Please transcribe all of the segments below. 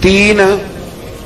3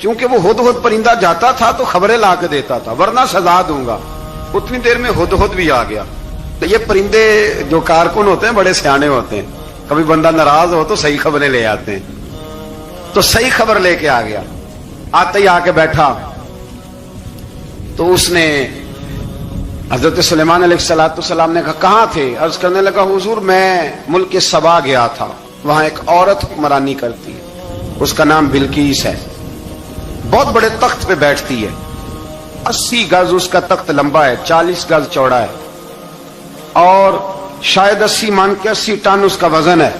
چونکہ وہ ہدہد پرندہ جاتا تھا تو خبریں لا کے دیتا تھا، ورنہ سزا دوں گا۔ اتنی دیر میں ہدہد بھی آ گیا۔ تو یہ پرندے جو کارکن ہوتے ہیں بڑے سیانے ہوتے ہیں، کبھی بندہ ناراض ہو تو صحیح خبریں لے آتے ہیں۔ تو صحیح خبر لے کے آ گیا، آتے ہی آ کے بیٹھا تو اس نے حضرت سلیمان علیہ السلام نے کہا کہاں تھے؟ عرض کرنے لگا حضور میں ملک سبا گیا تھا، وہاں ایک عورت حکمرانی کرتی ہے، اس کا نام بلقیس ہے، بہت بڑے تخت پہ بیٹھتی ہے، 80 گز اس کا تخت لمبا ہے، 40 گز چوڑا ہے، اور شاید 80 مان کے 80 ٹن اس کا وزن ہے۔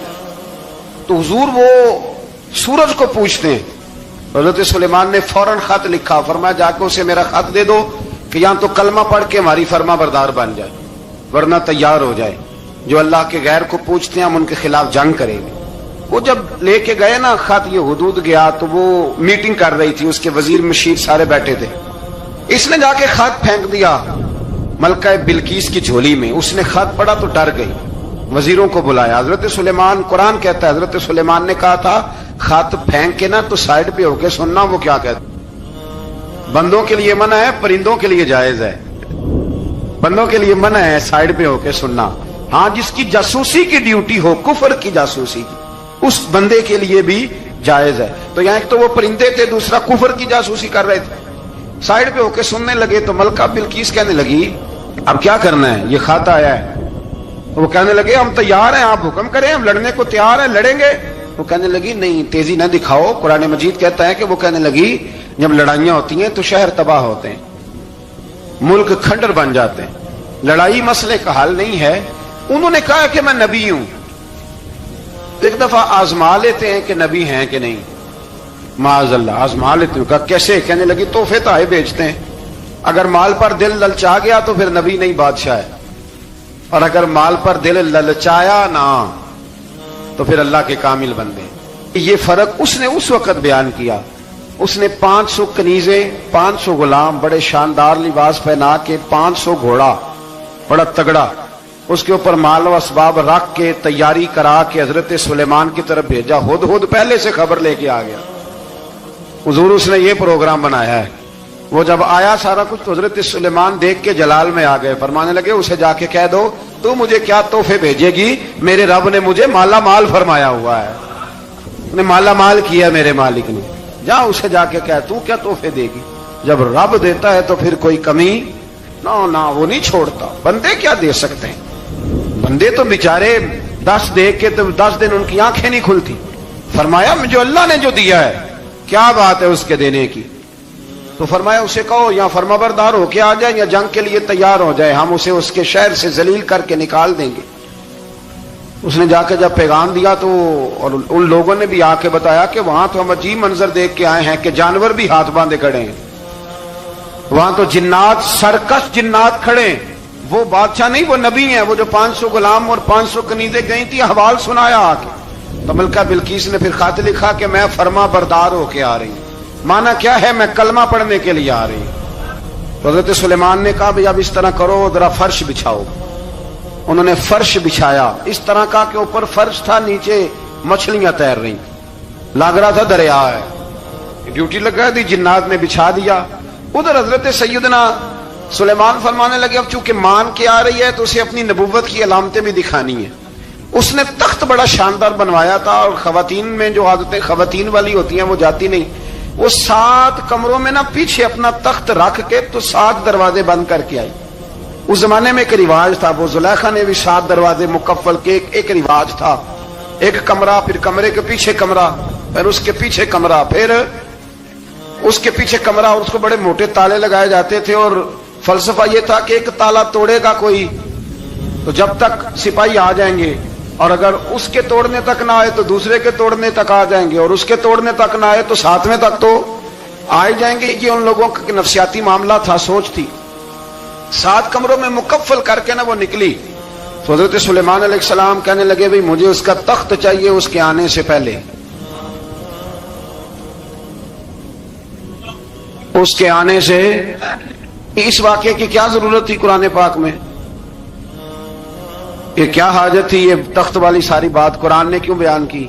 تو حضور وہ سورج کو پوچھتے ہیں۔ حضرت سلیمان نے فوراً خط لکھا، فرمایا جا کے اسے میرا خط دے دو کہ یہاں تو کلمہ پڑھ کے ہماری فرما بردار بن جائے، ورنہ تیار ہو جائے، جو اللہ کے غیر کو پوچھتے ہیں ہم ان کے خلاف جنگ کریں گے۔ وہ جب لے کے گئے نا خط، یہ حدود گیا تو وہ میٹنگ کر رہی تھی، اس کے وزیر مشیر سارے بیٹھے تھے۔ اس نے جا کے خط پھینک دیا ملکہ بلقیس کی جھولی میں۔ اس نے خط پڑھا تو ڈر گئی، وزیروں کو بلایا۔ حضرت سلیمان، قرآن کہتا ہے حضرت سلیمان نے کہا تھا خط پھینک کے نا تو سائڈ پہ ہو کے سننا وہ کیا کہتا۔ بندوں کے لیے منع ہے، پرندوں کے لیے جائز ہے۔ بندوں کے لیے منع ہے سائڈ پہ ہو کے سننا، ہاں جس کی جاسوسی کی ڈیوٹی ہو، کفر کی جاسوسی کی، اس بندے کے لیے بھی جائز ہے۔ تو یہاں ایک تو وہ پرندے تھے، دوسرا کفر کی جاسوسی کر رہے تھے، سائڈ پہ ہو کے سننے لگے۔ تو ملکہ بلقیس کہنے لگی اب کیا کرنا ہے، یہ خط آیا ہے۔ وہ کہنے لگے ہم تیار ہیں، آپ حکم کریں، ہم لڑنے کو تیار ہیں، لڑیں گے۔ وہ کہنے لگی نہیں تیزی نہ دکھاؤ، قرآن مجید کہتا ہے کہ وہ کہنے لگی جب لڑائیاں ہوتی ہیں تو شہر تباہ ہوتے ہیں، ملک کھنڈر بن جاتے ہیں، لڑائی مسئلے کا حل نہیں ہے۔ انہوں نے کہا کہ میں نبی ہوں، ایک دفعہ آزما لیتے ہیں کہ نبی ہیں کہ نہیں، معاذ اللہ آزما لیتے ہیں۔ کہا کیسے؟ کہنے لگی تحفے تحائف بھیجتے ہیں، اگر مال پر دل للچا گیا تو پھر نبی نہیں بادشاہ ہے، اور اگر مال پر دل للچایا نہ تو پھر اللہ کے کامل بندے۔ یہ فرق اس نے اس وقت بیان کیا۔ اس نے 500 کنیزیں، 500 غلام، بڑے شاندار لباس پہنا کے، 500 گھوڑا بڑا تگڑا، اس کے اوپر مال و اسباب رکھ کے تیاری کرا کے حضرت سلیمان کی طرف بھیجا۔ ہدہد پہلے سے خبر لے کے آ گیا، حضور اس نے یہ پروگرام بنایا ہے۔ وہ جب آیا سارا کچھ تو حضرت سلیمان دیکھ کے جلال میں آ گئے، فرمانے لگے اسے جا کے کہہ دو تو مجھے کیا تحفے بھیجے گی، میرے رب نے مجھے مالا مال فرمایا ہوا ہے، نے مالا مال کیا میرے مالک نے، جا اسے جا کے کہہ تو کیا تحفے دے گی۔ جب رب دیتا ہے تو پھر کوئی کمی نہ وہ نہیں چھوڑتا۔ بندے کیا دے سکتے ہیں، بندے تو بیچارے 10 دے کے تو 10 دن ان کی آنکھیں نہیں کھلتی۔ فرمایا جو اللہ نے جو دیا ہے کیا بات ہے اس کے دینے کی، تو فرمایا اسے کہو یا فرما بردار ہو کے آ جائے یا جنگ کے لیے تیار ہو جائے، ہم اسے اس کے شہر سے ذلیل کر کے نکال دیں گے۔ اس نے جا کے جب پیغام دیا تو اور ان لوگوں نے بھی آ کے بتایا کہ وہاں تو ہم عجیب منظر دیکھ کے آئے ہیں کہ جانور بھی ہاتھ باندھے کھڑے ہیں، وہاں تو جنات، سرکش جنات کھڑے ہیں، وہ بادشاہ نہیں وہ نبی ہیں، وہ جو 500 غلام اور 500 کنیزیں گئی تھی حوال سنایا آ کے۔ تو ملکہ بلقیس نے پھر خط لکھا کہ میں فرما بردار ہو کے آ رہی ہوں۔ مانا کیا ہے، میں کلمہ پڑھنے کے لیے آ رہی ہوں۔ تو حضرت سلیمان نے کہا بھئی اب اس طرح کرو، ذرا فرش بچھاؤ۔ انہوں نے فرش بچھایا، اس طرح کا کہ اوپر فرش تھا، نیچے مچھلیاں تیر رہی، لگ رہا تھا دریا ہے، ڈیوٹی لگا دی، جنات نے بچھا دیا۔ ادھر حضرت سیدنا سلیمان فرمانے لگے اب چونکہ مان کے آ رہی ہے تو اسے اپنی نبوت کی علامتیں بھی دکھانی ہیں۔ اس نے تخت بڑا شاندار بنوایا تھا، اور خواتین میں جو عادتیں خواتین والی ہوتی ہیں وہ جاتی نہیں، وہ 7 کمروں میں نا پیچھے اپنا تخت رکھ کے تو 7 دروازے بند کر کے آئی۔ اس زمانے میں ایک رواج تھا، وہ زلیخا نے بھی 7 دروازے مکفل کے ایک رواج تھا، ایک کمرہ، پھر کمرے کے پیچھے کمرہ، پھر اس کے پیچھے کمرہ، پھر اس کے پیچھے کمرہ، اور اس کو بڑے موٹے تالے لگائے جاتے تھے، اور فلسفہ یہ تھا کہ ایک تالا توڑے گا کوئی تو جب تک سپاہی آ جائیں گے، اور اگر اس کے توڑنے تک نہ آئے تو دوسرے کے توڑنے تک آ جائیں گے، اور اس کے توڑنے تک نہ آئے تو 7ویں تک تو آ جائیں گے۔ یہ ان لوگوں کا نفسیاتی معاملہ تھا، سوچ تھی۔ 7 کمروں میں مکفل کر کے نا وہ نکلی۔ تو حضرت سلیمان علیہ السلام کہنے لگے بھئی مجھے اس کا تخت چاہیے اس کے آنے سے پہلے، اس کے آنے سے۔ اس واقعے کی کیا ضرورت تھی قرآن پاک میں، یہ کیا حاجت تھی، یہ تخت والی ساری بات قرآن نے کیوں بیان کی؟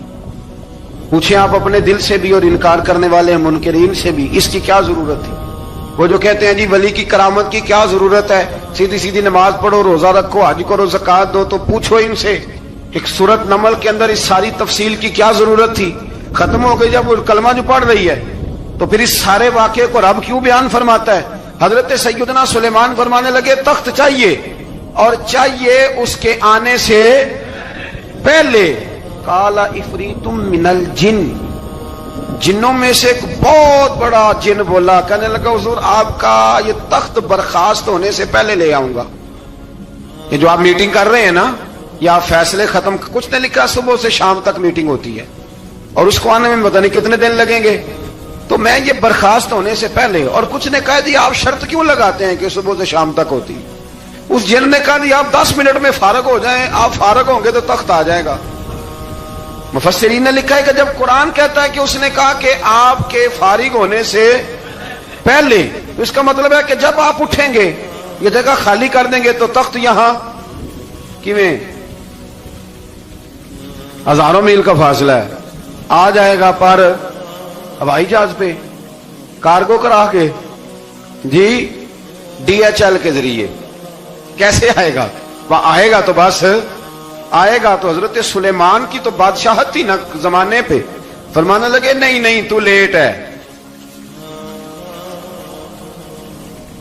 پوچھیں آپ اپنے دل سے بھی اور انکار کرنے والے منکرین سے بھی، اس کی کیا ضرورت تھی؟ وہ جو کہتے ہیں جی ولی کی کرامت کی کیا ضرورت ہے، سیدھی سیدھی نماز پڑھو، روزہ رکھو، حج کرو، زکات دو، تو پوچھو ان سے ایک سورت نمل کے اندر اس ساری تفصیل کی کیا ضرورت تھی؟ ختم ہو گئی جب وہ کلمہ جو پڑھ رہی ہے، تو پھر اس سارے واقعے کو رب کیوں بیان فرماتا ہے؟ حضرت سیدنا سلیمان فرمانے لگے تخت چاہیے، اور چاہیے اس کے آنے سے پہلے۔ قال عفریت من الجن، جنوں میں سے ایک بہت بڑا جن بولا، کہنے لگا حضور آپ کا یہ تخت برخاست ہونے سے پہلے لے آؤں گا۔ یہ جو آپ میٹنگ کر رہے ہیں نا، یا آپ فیصلے ختم، کچھ نے لکھا صبح سے شام تک میٹنگ ہوتی ہے اور اس کو آنے میں پتہ نہیں کتنے دن لگیں گے، تو میں یہ برخاست ہونے سے پہلے، اور کچھ نے کہا جی آپ شرط کیوں لگاتے ہیں کہ صبح سے شام تک ہوتی؟ اس جن نے کہا جی آپ 10 منٹ میں فارغ ہو جائیں، آپ فارغ ہوں گے تو تخت آ جائے گا۔ مفسرین نے لکھا ہے کہ جب قرآن کہتا ہے کہ اس نے کہا کہ آپ کے فارغ ہونے سے پہلے، تو اس کا مطلب ہے کہ جب آپ اٹھیں گے، یہ جگہ خالی کر دیں گے، تو تخت یہاں کیویں ہزاروں میل کا فاصلہ ہے، آ جائے گا پر ہوائی جہاز پہ، کارگو کرا کے، جی DHL کے ذریعے۔ کیسے آئے گا؟ وہ آئے گا تو بس آئے گا تو حضرت سلیمان کی تو بادشاہت تھی نا زمانے پہ، فرمانے لگے نہیں نہیں تو لیٹ ہے،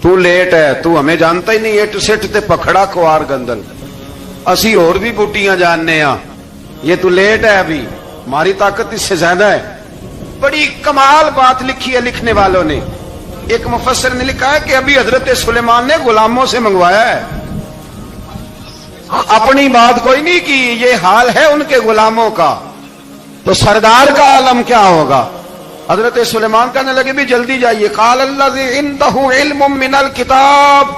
تو لیٹ ہے، تو ہمیں جانتا ہی نہیں، اٹ سٹ تے پکھڑا کوار گندل، اسی اور بھی بوٹیاں جاننے ہاں، یہ تو لیٹ ہے، ابھی ہماری طاقت اس سے زیادہ ہے۔ بڑی کمال بات لکھی ہے لکھنے والوں نے۔ ایک مفسر نے لکھا ہے کہ ابھی حضرت سلیمان نے غلاموں سے منگوایا ہے، اپنی بات کوئی نہیں کی، یہ حال ہے ان کے غلاموں کا، تو سردار کا عالم کیا ہوگا؟ حضرت سلیمان کہنے لگے بھی جلدی جائیے۔ قال الذی عنده علم من الکتاب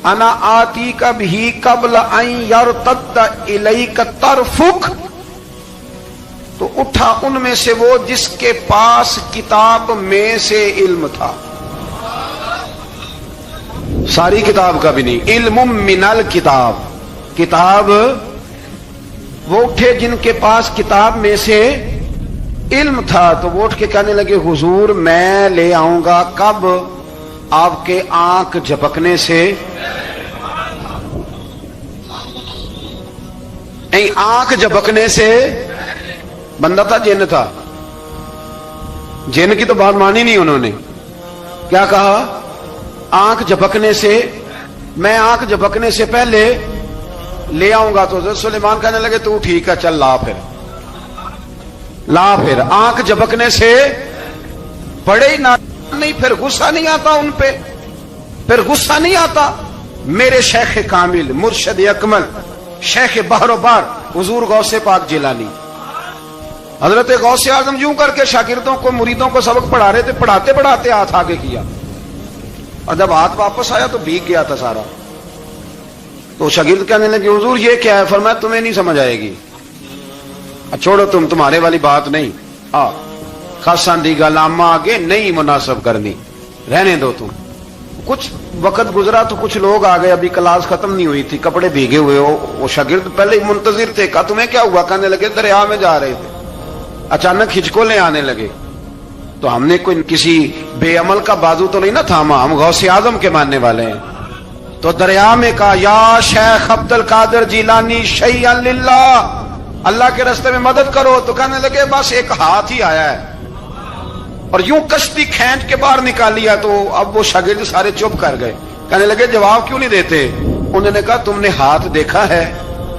انا آتیک بہ قبل ان یرتد الیک طرفک، تو اٹھا ان میں سے وہ جس کے پاس کتاب میں سے علم تھا، ساری کتاب کا بھی نہیں، علم من الکتاب، کتاب، وہ اٹھے جن کے پاس کتاب میں سے علم تھا، تو وہ اٹھ کے کہنے لگے حضور میں لے آؤں گا، کب؟ آپ کے آنکھ جھپکنے سے، آنکھ جھپکنے سے، بندہ تھا جن تھا، جن کی تو بات مانی نہیں انہوں نے، کیا کہا؟ آنکھ جھپکنے سے، میں آنکھ جھپکنے سے پہلے لے آؤں گا۔ تو حضرت سلیمان کہنے لگے تو ٹھیک ہے چل لا، پھر لا، پھر آنکھ جھپکنے سے بڑے ہی نہیں، پھر غصہ نہیں آتا ان پہ، پھر غصہ نہیں آتا۔ میرے شیخ کامل، مرشد اکمل، شیخ بحر و بار، حضور غوث پاک جیلانی، حضرت غوث اعظم یوں کر کے شاگردوں کو، مریدوں کو سبق پڑھا رہے تھے، پڑھاتے پڑھاتے ہاتھ آگے کیا، اور جب ہاتھ واپس آیا تو بھیگ گیا تھا سارا۔ تو شاگرد کہنے لگے حضور یہ کیا ہے؟ فرمایا تمہیں نہیں سمجھ آئے گی، چھوڑو تمہارے والی بات نہیں، خاصاں دی گل آما آگے نہیں مناسب کرنی، رہنے دو تم۔ کچھ وقت گزرا تو کچھ لوگ آ گئے، ابھی کلاس ختم نہیں ہوئی تھی، کپڑے بھیگے ہوئے ہو، وہ شاگرد پہلے ہی منتظر تھے، کہا تمہیں کیا ہوا؟ کہنے لگے دریا میں جا رہے تھے، اچانک ہچکولیں آنے لگے، تو ہم نے کوئی کسی بے عمل کا بازو تو نہیں نہ تھاما، ہم غوث اعظم کے ماننے والے ہیں، تو دریا میں کہا یا شیخ عبد القادر جیلانی شیئا للہ، اللہ کے راستے میں مدد کرو، تو کہنے لگے بس ایک ہاتھ ہی آیا ہے، اور یوں کشتی کھینچ کے باہر نکال لیا۔ تو اب وہ شاگرد سارے چپ کر گئے، کہنے لگے جواب کیوں نہیں دیتے؟ انہوں نے کہا تم نے ہاتھ دیکھا ہے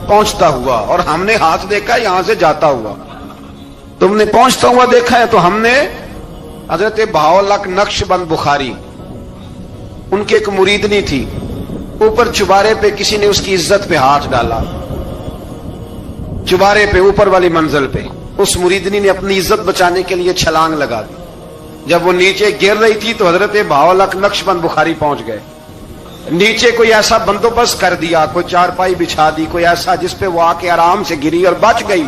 پہنچتا ہوا، اور ہم نے ہاتھ دیکھا ہے یہاں سے جاتا ہوا، تم نے پہنچتا ہوا دیکھا ہے، تو ہم نے حضرت بہاؤالحق نقش بند بخاری، ان کی ایک مریدنی تھی، اوپر چبارے پہ کسی نے اس کی عزت پہ ہاتھ ڈالا، چبارے پہ اوپر والی منزل پہ، اس مریدنی نے اپنی عزت بچانے کے لیے چھلانگ لگا دی، جب وہ نیچے گر رہی تھی تو حضرت بہاؤالحق نقش بند بخاری پہنچ گئے، نیچے کوئی ایسا بندوبست کر دیا، کوئی چارپائی بچھا دی، کوئی ایسا جس پہ وہ آ کے آرام سے گری اور بچ گئی۔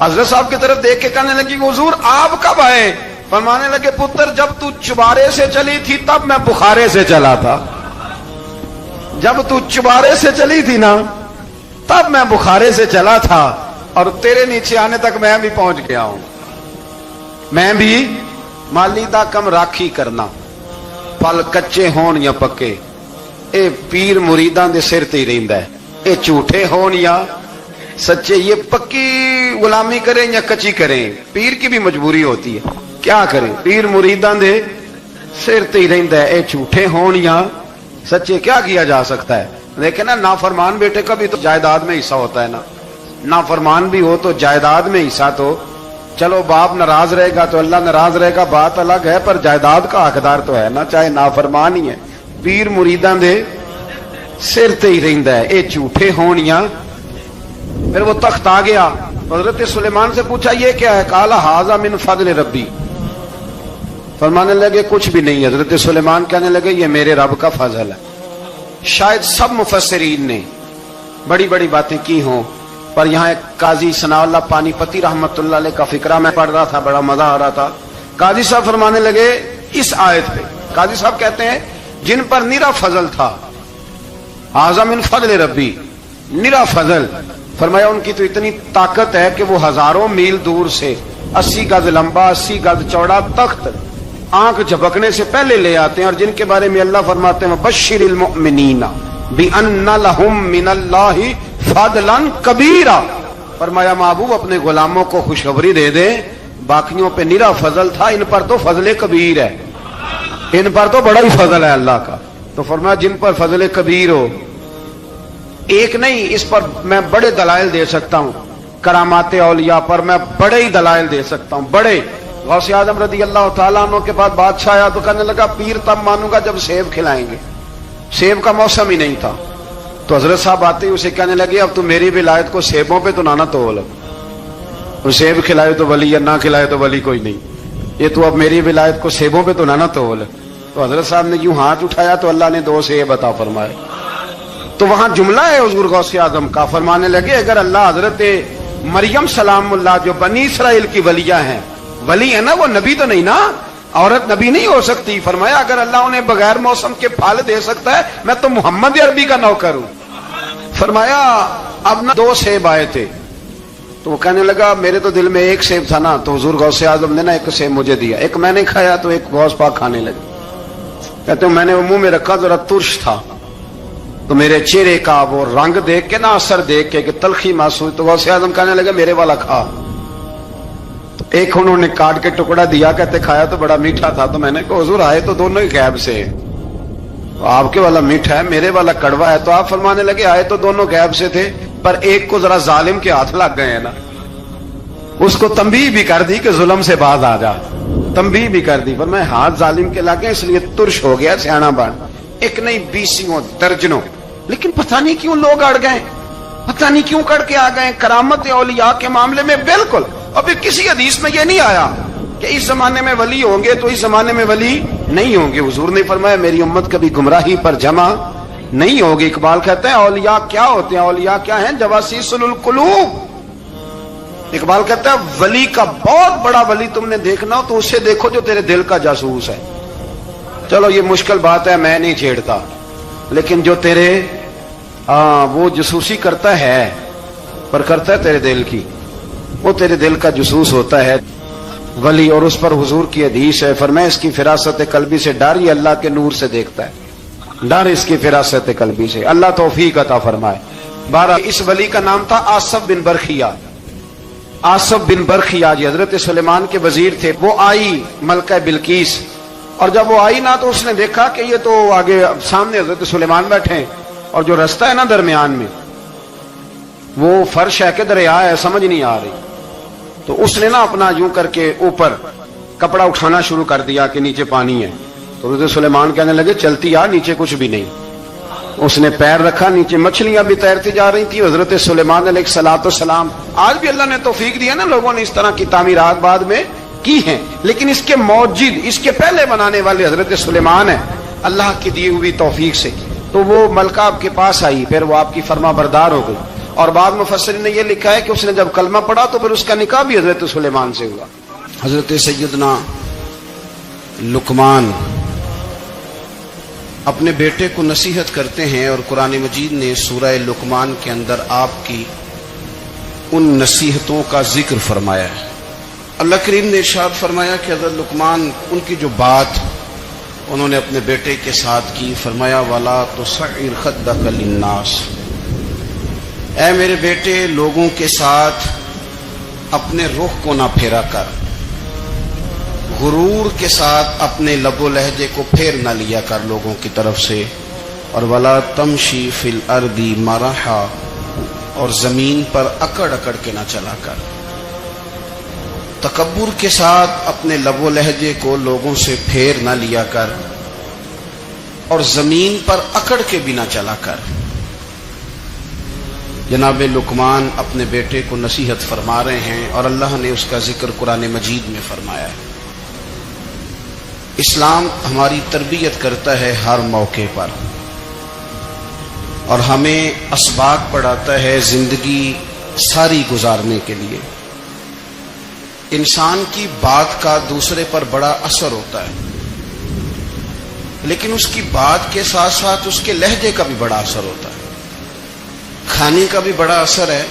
حضرت صاحب کی طرف دیکھ کے کہنے لگی حضور آپ کب آئے؟ فرمانے لگے پتر جب تو چبارے سے چلی تھی تب میں بخارے سے چلا تھا، جب تو چبارے سے چلی تھی نا تب میں بخارے سے چلا تھا، اور تیرے نیچے آنے تک میں بھی پہنچ گیا ہوں۔ میں بھی ਮਾਲੀ ਦਾ ਕੰਮ ਰਾਖੀ ਕਰਨਾ, ਫਲ ਕੱਚੇ ਹੋਣ ਜਾਂ ਪੱਕੇ। ਇਹ ਪੀਰ ਮੁਰੀਦਾਂ ਦੇ ਸਿਰ ਤੇ ਹੀ ਰਹਿੰਦਾ ਹੈ, ਇਹ ਝੂਠੇ ਹੋਣ یا سچے، یہ پکی غلامی کریں یا کچی کریں، پیر کی بھی مجبوری ہوتی ہے، کیا کریں، پیر مریداں دے سر تے ہی رہندا ہے، اے جھوٹے ہون یا سچے، کیا کیا جا سکتا ہے۔ لیکن نا نافرمان بیٹے کا بھی تو جائیداد میں حصہ ہوتا ہے نا، نافرمان بھی ہو تو جائیداد میں حصہ، تو چلو باپ ناراض رہے گا تو اللہ ناراض رہے گا، بات الگ ہے، پر جائیداد کا حقدار تو ہے نا، چاہے نافرمان ہی ہے۔ پیر مریداں دے سر تے ہی رہندا ہے، اے جھوٹے ہون یا۔ پھر وہ تخت آ گیا، حضرت سلیمان سے پوچھا یہ کیا ہے، قال ھذا من فضل ربی، فرمانے لگے کچھ بھی نہیں، حضرت سلیمان کہنے لگے یہ میرے رب کا فضل ہے۔ شاید سب مفسرین نے بڑی بڑی باتیں کی ہوں، پر یہاں ایک قاضی ثناء اللہ پانی پتی رحمت اللہ علیہ کا فقرہ میں پڑھ رہا تھا، بڑا مزہ آ رہا تھا۔ قاضی صاحب فرمانے لگے اس آیت پہ، قاضی صاحب کہتے ہیں جن پر نرا فضل تھا، ھذا من فضل ربی، نرا فضل، فرمایا ان کی تو اتنی طاقت ہے کہ وہ ہزاروں میل دور سے 80 گز لمبا 80 گز چوڑا تخت آنکھ جھپکنے سے پہلے لے آتے ہیں، اور جن کے بارے میں اللہ فرماتے ہیں بشر المؤمنین بان لهم من اللہ فضلا کبیرا، فرمایا محبوب اپنے غلاموں کو خوشخبری دے دیں، باقیوں پہ نرا فضل تھا، ان پر تو فضل کبیر ہے، ان پر تو بڑا ہی فضل ہے اللہ کا۔ تو فرمایا جن پر فضل کبیر ہو، ایک نہیں، اس پر میں بڑے دلائل دے سکتا ہوں، کرامات اولیاء پر میں بڑے ہی دلائل دے سکتا ہوں، بڑے۔ غوث اعظم رضی اللہ تعالیٰ عنہ کے بعد بادشاہ آیا تو کہنے لگا پیر تب مانوں گا جب سیب کھلائیں گے، سیب کا موسم ہی نہیں تھا، تو حضرت صاحب آتے ہی اسے کہنے لگے اب تو میری ولایت کو سیبوں پہ تو نہ تول، سیب کھلائے تو ولی، یا نہ کھلائے تو ولی کوئی نہیں، یہ تو اب میری ولایت کو سیبوں پہ تو نہ تول۔ تو حضرت صاحب نے یوں ہاتھ اٹھایا تو اللہ نے 2 سیب عطا فرمائے۔ تو وہاں جملہ ہے حضور غوث اعظم کا، فرمانے لگے اگر اللہ حضرت مریم سلام اللہ جو بنی اسرائیل کی ولیہ ہیں، ولی ہے نا، وہ نبی تو نہیں نا، عورت نبی نہیں ہو سکتی، فرمایا اگر اللہ انہیں بغیر موسم کے پھل دے سکتا ہے میں تو محمد عربی کا نوکر ہوں۔ فرمایا اب نہ 2 سیب آئے تھے، تو وہ کہنے لگا میرے تو دل میں 1 سیب تھا نا، تو حضور غوث اعظم نے نا 1 سیب مجھے دیا، 1 میں نے کھایا تو 1 غوث پاک کھانے لگے، کہتے ہیں میں نے وہ منہ میں رکھا ذرا ترش تھا، تو میرے چہرے کا وہ رنگ دیکھ کے نا، اثر دیکھ کے کہ تلخی محسوس، تو غوث اعظم کہنے لگے میرے والا کھا، تو 1 انہوں نے کاٹ کے ٹکڑا دیا، کہتے کھایا تو بڑا میٹھا تھا، تو میں نے کہا حضور آئے تو دونوں ہی غیب سے، آپ کے والا میٹھا ہے میرے والا کڑوا ہے، تو آپ فرمانے لگے آئے تو دونوں غیب سے تھے، پر ایک کو ذرا ظالم کے ہاتھ لگ گئے ہیں نا، اس کو تنبیہ بھی کر دی کہ ظلم سے باز آ جا، تنبیہ بھی کر دی، پر میں ہاتھ ظالم کے لگے اس لیے ترش ہو گیا، سیانا بن، 1 نہیں 20 درجنوں، لیکن پتہ نہیں کیوں لوگ اڑ گئے، پتہ نہیں کیوں کڑ کے آ گئے کرامت اولیاء کے معاملے میں بالکل۔ اور پھر کسی حدیث میں یہ نہیں آیا کہ اس زمانے میں ولی ہوں گے تو اس زمانے میں ولی نہیں ہوں گے، حضور نے فرمایا میری امت کبھی گمراہی پر جمع نہیں ہوگی۔ اقبال کہتے ہیں اولیاء کیا ہوتے ہیں، اولیاء کیا ہیں، جواسیس القلوب۔ اقبال کہتا ہے ولی کا بہت بڑا ولی تم نے دیکھنا ہو تو اسے دیکھو جو تیرے دل کا جاسوس ہے۔ چلو یہ مشکل بات ہے، میں نہیں چھیڑتا، لیکن جو تیرے وہ جاسوسی کرتا ہے، پر کرتا ہے تیرے دل کی، وہ تیرے دل کا جاسوس ہوتا ہے ولی۔ اور اس پر حضور کی حدیث ہے، فرمایا اس کی فراست قلبی سے ڈر، یہ اللہ کے نور سے دیکھتا ہے، ڈر اس کی فراست قلبی سے، اللہ توفیق عطا فرمائے۔ 12 اس ولی کا نام تھا آصف بن برخیہ، آصف بن برخیہ جی حضرت سلیمان کے وزیر تھے۔ وہ آئی ملکہ بلقیس، اور جب وہ آئی نا تو اس نے دیکھا کہ یہ تو آگے سامنے حضرت سلیمان بیٹھے ہیں، اور جو رستہ ہے نا درمیان میں وہ فرش ہے کہ دریا ہے سمجھ نہیں آ رہی، تو اس نے نا اپنا یوں کر کے اوپر کپڑا اٹھانا شروع کر دیا کہ نیچے پانی ہے، تو حضرت سلیمان کہنے لگے چلتی آ، نیچے کچھ بھی نہیں۔ اس نے پیر رکھا، نیچے مچھلیاں بھی تیرتی جا رہی تھی۔ حضرت سلیمان علیہ الصلوۃ والسلام، آج بھی اللہ نے توفیق دی ہے نا، لوگوں نے اس طرح کی تعمیرات بعد میں کی ہیں، لیکن اس کے موجد، اس کے پہلے بنانے والے حضرت سلیمان ہیں اللہ کی دی ہوئی توفیق سے۔ تو وہ ملکہ آپ کے پاس آئی، پھر وہ آپ کی فرما بردار ہو گئی، اور بعض مفسرین نے یہ لکھا ہے کہ اس نے جب کلمہ پڑھا تو پھر اس کا نکاح بھی حضرت سلیمان سے ہوا۔ حضرت سیدنا لقمان اپنے بیٹے کو نصیحت کرتے ہیں، اور قرآن مجید نے سورہ لقمان کے اندر آپ کی ان نصیحتوں کا ذکر فرمایا ہے۔ اللہ کریم نے ارشاد فرمایا کہ حضرت لقمان ان کی جو بات انہوں نے اپنے بیٹے کے ساتھ کی، فرمایا وَلَا تُصَعِّرْ خَدَّكَ لِلنَّاسِ، اے میرے بیٹے لوگوں کے ساتھ اپنے رخ کو نہ پھیرا کر، غرور کے ساتھ اپنے لب و لہجے کو پھیر نہ لیا کر لوگوں کی طرف سے، اور وَلَا تَمْشِي فِي الْأَرْضِ مَرَحًا، اور زمین پر اکڑ اکڑ کے نہ چلا کر، تکبر کے ساتھ اپنے لب و لہجے کو لوگوں سے پھیر نہ لیا کر، اور زمین پر اکڑ کے بھی نہ چلا کر۔ جناب لقمان اپنے بیٹے کو نصیحت فرما رہے ہیں، اور اللہ نے اس کا ذکر قرآن مجید میں فرمایا ہے۔ اسلام ہماری تربیت کرتا ہے ہر موقع پر، اور ہمیں اسباق پڑھاتا ہے زندگی ساری گزارنے کے لیے۔ انسان کی بات کا دوسرے پر بڑا اثر ہوتا ہے، لیکن اس کی بات کے ساتھ ساتھ اس کے لہجے کا بھی بڑا اثر ہوتا ہے۔ کھانے کا بھی بڑا اثر ہے،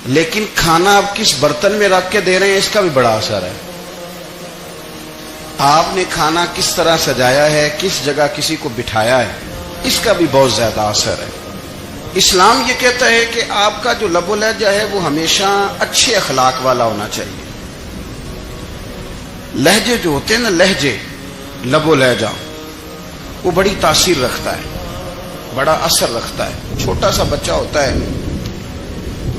لیکن کھانا آپ کس برتن میں رکھ کے دے رہے ہیں اس کا بھی بڑا اثر ہے۔ آپ نے کھانا کس طرح سجایا ہے، کس جگہ کسی کو بٹھایا ہے، اس کا بھی بہت زیادہ اثر ہے۔ اسلام یہ کہتا ہے کہ آپ کا جو لب و لہجہ ہے وہ ہمیشہ اچھے اخلاق والا ہونا چاہیے۔ لہجے جو ہوتے ہیں نا، لہجے، لب و لہجہ، وہ بڑی تاثیر رکھتا ہے، بڑا اثر رکھتا ہے۔ چھوٹا سا بچہ ہوتا ہے،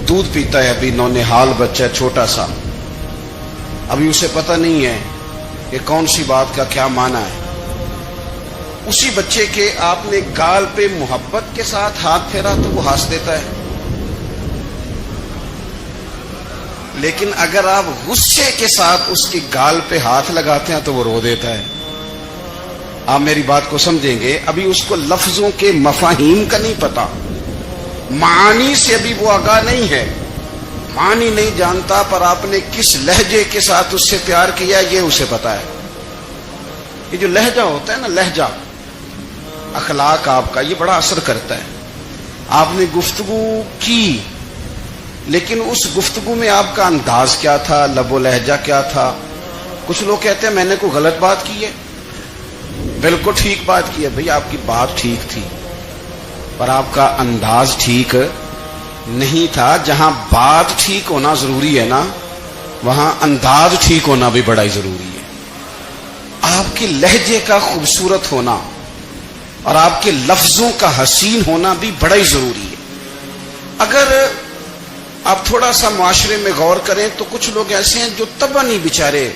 دودھ پیتا ہے، ابھی نونہال بچہ ہے چھوٹا سا، ابھی اسے پتہ نہیں ہے کہ کون سی بات کا کیا معنی ہے۔ اسی بچے کے آپ نے گال پہ محبت کے ساتھ ہاتھ پھیرا تو وہ ہنس دیتا ہے، لیکن اگر آپ غصے کے ساتھ اس کی گال پہ ہاتھ لگاتے ہیں تو وہ رو دیتا ہے۔ آپ میری بات کو سمجھیں گے، ابھی اس کو لفظوں کے مفاہیم کا نہیں پتا، معانی سے ابھی وہ آگاہ نہیں ہے، معنی نہیں جانتا، پر آپ نے کس لہجے کے ساتھ اس سے پیار کیا یہ اسے پتا ہے۔ یہ جو لہجہ ہوتا ہے نا، لہجہ، اخلاق آپ کا، یہ بڑا اثر کرتا ہے۔ آپ نے گفتگو کی، لیکن اس گفتگو میں آپ کا انداز کیا تھا، لب و لہجہ کیا تھا۔ کچھ لوگ کہتے ہیں میں نے کوئی غلط بات کی ہے، بالکل ٹھیک بات کی ہے۔ بھئی آپ کی بات ٹھیک تھی، پر آپ کا انداز ٹھیک نہیں تھا۔ جہاں بات ٹھیک ہونا ضروری ہے نا، وہاں انداز ٹھیک ہونا بھی بڑا ہی ضروری ہے۔ آپ کے لہجے کا خوبصورت ہونا اور آپ کے لفظوں کا حسین ہونا بھی بڑا ہی ضروری ہے۔ اگر آپ تھوڑا سا معاشرے میں غور کریں تو کچھ لوگ ایسے ہیں جو طبعاً ہی بیچارے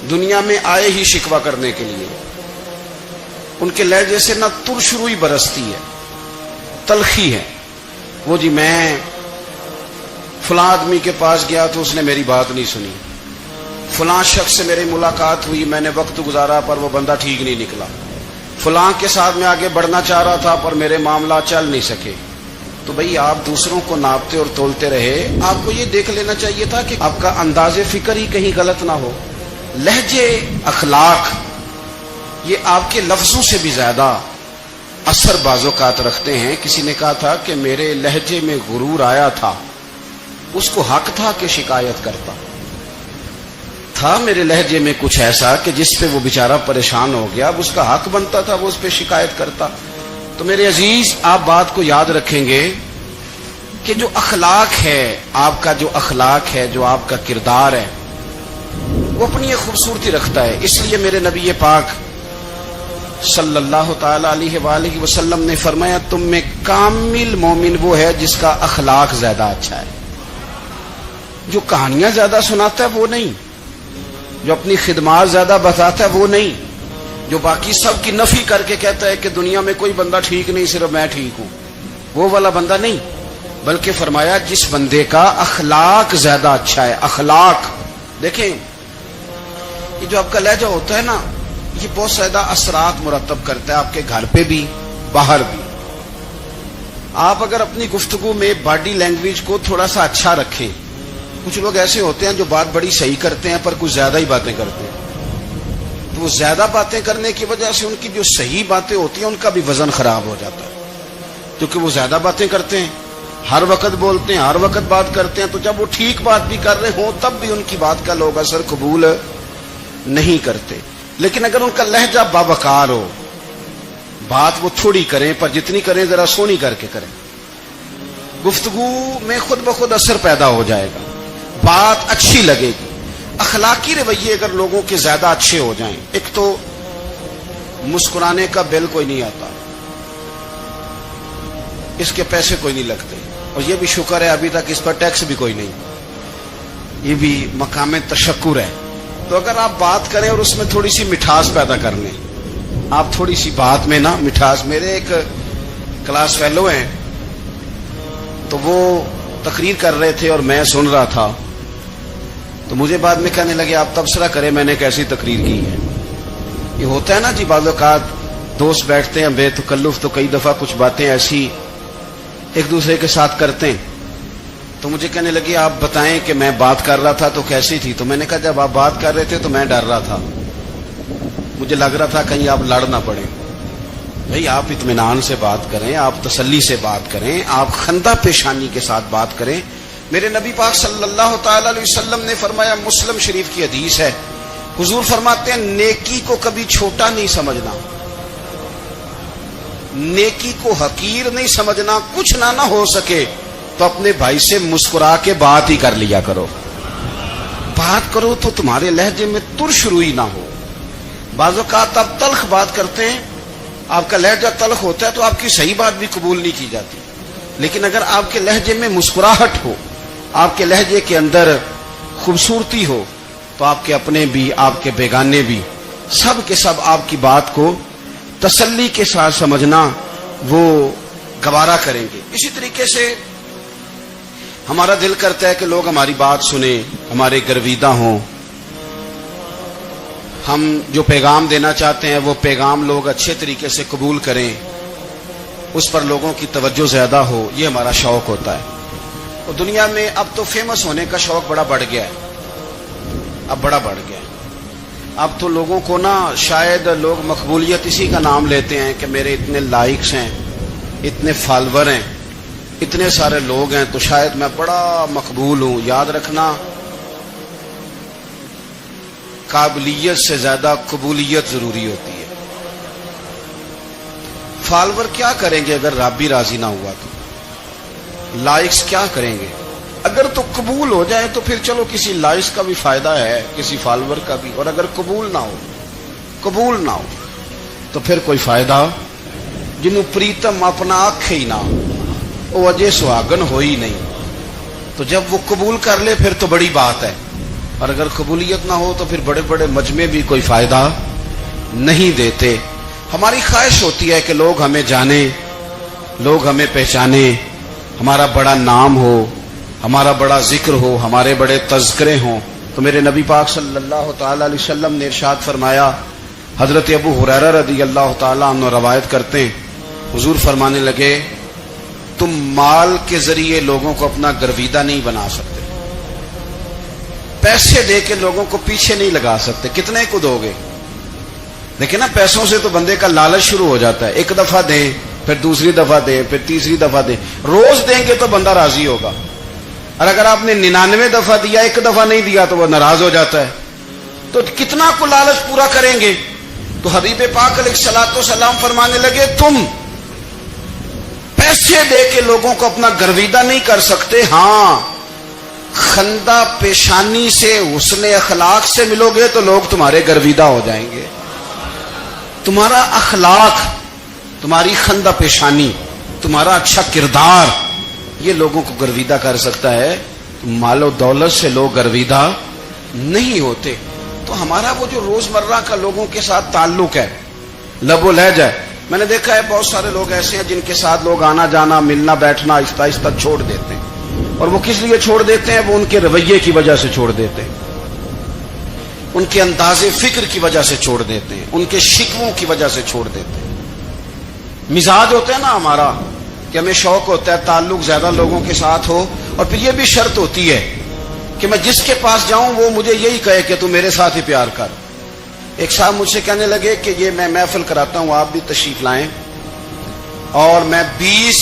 دنیا میں آئے ہی شکوہ کرنے کے لیے، ان کے لہجے سے نہ ترش روئی برستی ہے، تلخی ہے۔ وہ جی میں فلاں آدمی کے پاس گیا تو اس نے میری بات نہیں سنی، فلاں شخص سے میری ملاقات ہوئی، میں نے وقت گزارا پر وہ بندہ ٹھیک نہیں نکلا، فلاں کے ساتھ میں آگے بڑھنا چاہ رہا تھا پر میرے معاملات چل نہیں سکے۔ تو بھئی آپ دوسروں کو ناپتے اور تولتے رہے، آپ کو یہ دیکھ لینا چاہیے تھا کہ آپ کا انداز فکر ہی کہیں غلط نہ ہو۔ لہجے، اخلاق، یہ آپ کے لفظوں سے بھی زیادہ اثر بعض اوقات رکھتے ہیں۔ کسی نے کہا تھا کہ میرے لہجے میں غرور آیا تھا، اس کو حق تھا کہ شکایت کرتا تھا، میرے لہجے میں کچھ ایسا کہ جس پہ وہ بیچارہ پریشان ہو گیا، اب اس کا حق بنتا تھا وہ اس پہ شکایت کرتا۔ تو میرے عزیز، آپ بات کو یاد رکھیں گے کہ جو اخلاق ہے، آپ کا جو اخلاق ہے، جو آپ کا کردار ہے، وہ اپنی ایک خوبصورتی رکھتا ہے۔ اس لیے میرے نبی پاک صلی اللہ تعالی علیہ وآلہ وسلم نے فرمایا تم میں کامل مومن وہ ہے جس کا اخلاق زیادہ اچھا ہے۔ جو کہانیاں زیادہ سناتا ہے وہ نہیں، جو اپنی خدمات زیادہ بتاتا ہے وہ نہیں، جو باقی سب کی نفی کر کے کہتا ہے کہ دنیا میں کوئی بندہ ٹھیک نہیں، صرف میں ٹھیک ہوں، وہ والا بندہ نہیں، بلکہ فرمایا جس بندے کا اخلاق زیادہ اچھا ہے۔ اخلاق دیکھیں، یہ جو آپ کا لہجہ ہوتا ہے نا، یہ بہت زیادہ اثرات مرتب کرتا ہے آپ کے گھر پہ بھی، باہر بھی۔ آپ اگر اپنی گفتگو میں باڈی لینگویج کو تھوڑا سا اچھا رکھیں، کچھ لوگ ایسے ہوتے ہیں جو بات بڑی صحیح کرتے ہیں پر کچھ زیادہ ہی باتیں کرتے ہیں، تو وہ زیادہ باتیں کرنے کی وجہ سے ان کی جو صحیح باتیں ہوتی ہیں ان کا بھی وزن خراب ہو جاتا ہے، کیونکہ وہ زیادہ باتیں کرتے ہیں۔ ہر وقت بولتے ہیں، ہر وقت بات کرتے ہیں، تو جب وہ ٹھیک بات بھی کر رہے ہوں تب بھی ان کی بات کا لوگ اثر قبول نہیں کرتے. لیکن اگر ان کا لہجہ باوقار ہو، بات وہ تھوڑی کریں پر جتنی کریں ذرا سونی کر کے کریں، گفتگو میں خود بخود اثر پیدا ہو جائے گا، بات اچھی لگے گی. اخلاقی رویے اگر لوگوں کے زیادہ اچھے ہو جائیں، ایک تو مسکرانے کا بل کوئی نہیں آتا، اس کے پیسے کوئی نہیں لگتے، اور یہ بھی شکر ہے ابھی تک اس پر ٹیکس بھی کوئی نہیں، یہ بھی مقام تشکر ہے. تو اگر آپ بات کریں اور اس میں تھوڑی سی مٹھاس پیدا کر لیں، آپ تھوڑی سی بات میں نا مٹھاس. میرے ایک کلاس فیلو ہیں، تو وہ تقریر کر رہے تھے اور میں سن رہا تھا، تو مجھے بعد میں کہنے لگے آپ تبصرہ کریں میں نے کیسی تقریر کی ہے. یہ ہوتا ہے نا جی، بعض اوقات دوست بیٹھتے ہیں بے تکلف تو کئی دفعہ کچھ باتیں ایسی ایک دوسرے کے ساتھ کرتے ہیں. تو مجھے کہنے لگے آپ بتائیں کہ میں بات کر رہا تھا تو کیسی تھی. تو میں نے کہا جب آپ بات کر رہے تھے تو میں ڈر رہا تھا، مجھے لگ رہا تھا کہیں آپ لڑ نہ پڑیں. بھئی آپ اطمینان سے بات کریں، آپ تسلی سے بات کریں، آپ خندہ پیشانی کے ساتھ بات کریں. میرے نبی پاک صلی اللہ تعالی علیہ وسلم نے فرمایا، مسلم شریف کی حدیث ہے، حضور فرماتے ہیں نیکی کو کبھی چھوٹا نہیں سمجھنا، نیکی کو حقیر نہیں سمجھنا. کچھ نہ ہو سکے تو اپنے بھائی سے مسکرا کے بات ہی کر لیا کرو. بات کرو تو تمہارے لہجے میں ترش روئی نہ ہو. بعض اوقات آپ تلخ بات کرتے ہیں، آپ کا لہجہ تلخ ہوتا ہے تو آپ کی صحیح بات بھی قبول نہیں کی جاتی. لیکن اگر آپ کے لہجے میں مسکراہٹ ہو، آپ کے لہجے کے اندر خوبصورتی ہو، تو آپ کے اپنے بھی آپ کے بیگانے بھی سب کے سب آپ کی بات کو تسلی کے ساتھ سمجھنا وہ گوارا کریں گے. اسی طریقے سے ہمارا دل کرتا ہے کہ لوگ ہماری بات سنیں، ہمارے گرویدہ ہوں، ہم جو پیغام دینا چاہتے ہیں وہ پیغام لوگ اچھے طریقے سے قبول کریں، اس پر لوگوں کی توجہ زیادہ ہو. یہ ہمارا شوق ہوتا ہے. اور دنیا میں اب تو فیمس ہونے کا شوق بڑا بڑھ گیا ہے، اب بڑا بڑھ گیا ہے. اب تو لوگوں کو نا شاید لوگ مقبولیت اسی کا نام لیتے ہیں کہ میرے اتنے لائکس ہیں، اتنے فالوور ہیں، اتنے سارے لوگ ہیں تو شاید میں بڑا مقبول ہوں. یاد رکھنا، قابلیت سے زیادہ قبولیت ضروری ہوتی ہے. فالوور کیا کریں گے اگر رب بھی راضی نہ ہوا تو؟ لائکس کیا کریں گے؟ اگر تو قبول ہو جائے تو پھر چلو کسی لائکس کا بھی فائدہ ہے، کسی فالوور کا بھی. اور اگر قبول نہ ہو تو پھر کوئی فائدہ. جنوں پریتم اپنا آنکھ ہی نہ وہ اجے سہاگن ہو ہی نہیں. تو جب وہ قبول کر لے پھر تو بڑی بات ہے، اور اگر قبولیت نہ ہو تو پھر بڑے بڑے مجمع بھی کوئی فائدہ نہیں دیتے. ہماری خواہش ہوتی ہے کہ لوگ ہمیں جانیں، لوگ ہمیں پہچانیں، ہمارا بڑا نام ہو، ہمارا بڑا ذکر ہو، ہمارے بڑے تذکرے ہوں. تو میرے نبی پاک صلی اللہ تعالی علیہ وسلم نے ارشاد فرمایا، حضرت ابو ہریرہ رضی اللہ تعالی عنہ روایت کرتے ہیں، حضور فرمانے لگے تم مال کے ذریعے لوگوں کو اپنا گرویدہ نہیں بنا سکتے، پیسے دے کے لوگوں کو پیچھے نہیں لگا سکتے. کتنے کو دو گے؟ لیکن نا پیسوں سے تو بندے کا لالچ شروع ہو جاتا ہے. ایک دفعہ دیں، پھر دوسری دفعہ دیں، پھر تیسری دفعہ دیں. روز دیں گے تو بندہ راضی ہوگا، اور اگر آپ نے 99 دفعہ دیا، ایک دفعہ نہیں دیا تو وہ ناراض ہو جاتا ہے. تو کتنا کو لالچ پورا کریں گے؟ تو حبیب پاک علیہ الصلوۃ والسلام فرمانے لگے تم پیسے دے کے لوگوں کو اپنا گرویدہ نہیں کر سکتے. ہاں، خندہ پیشانی سے، حسن اخلاق سے ملو گے تو لوگ تمہارے گرویدہ ہو جائیں گے. تمہارا اخلاق، تمہاری خندہ پیشانی، تمہارا اچھا کردار، یہ لوگوں کو گرویدہ کر سکتا ہے. مال و دولت سے لوگ گرویدہ نہیں ہوتے. تو ہمارا وہ جو روزمرہ کا لوگوں کے ساتھ تعلق ہے، لب و لہجہ ہے، میں نے دیکھا ہے بہت سارے لوگ ایسے ہیں جن کے ساتھ لوگ آنا جانا، ملنا بیٹھنا آہستہ آہستہ چھوڑ دیتے ہیں. اور وہ کس لیے چھوڑ دیتے ہیں؟ وہ ان کے رویے کی وجہ سے چھوڑ دیتے ہیں، ان کے انداز فکر کی وجہ سے چھوڑ دیتے ہیں، ان کے شکووں کی وجہ سے چھوڑ دیتے ہیں. مزاج ہوتا ہے نا ہمارا کہ ہمیں شوق ہوتا ہے تعلق زیادہ لوگوں کے ساتھ ہو، اور پھر یہ بھی شرط ہوتی ہے کہ میں جس کے پاس جاؤں وہ مجھے یہی کہے کہ تو میرے ساتھ ہی پیار کر. ایک صاحب مجھ سے کہنے لگے کہ یہ میں محفل کراتا ہوں، آپ بھی تشریف لائیں، اور میں 20